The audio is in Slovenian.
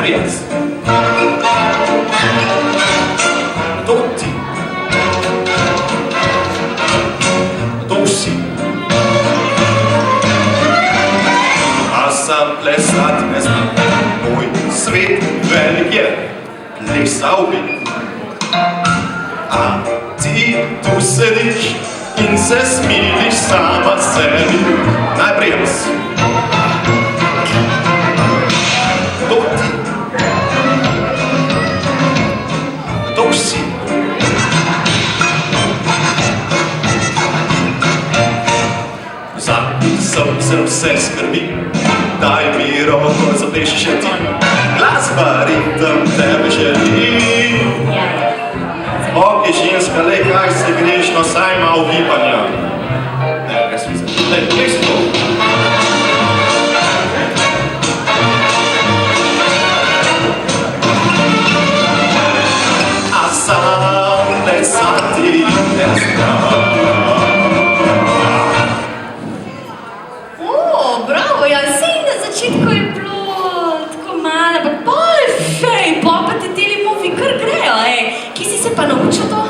Najprej jaz. To ti. To vsi. A sam plesat ne znam. Moj svet velik je. Plesal bi. A ti tu sediš in se smiliš sama sebi. Najprej jaz. To ti. To vsi. Zapisal sem vse skrbi, daj mi roko, zapeši še ti. Glasba, ritem tebe želi. Ok, ženska, lej, kaj se greš, no saj malo gibanja. Ne, kaj si misli? Lej, kaj si to? A sam plesati ne znam. Bravo, ja, sej na začetku je bilo tako malo, ampak pol fej, pol pa te teli movi kar grejo, ej. Kje si se pa naučil to?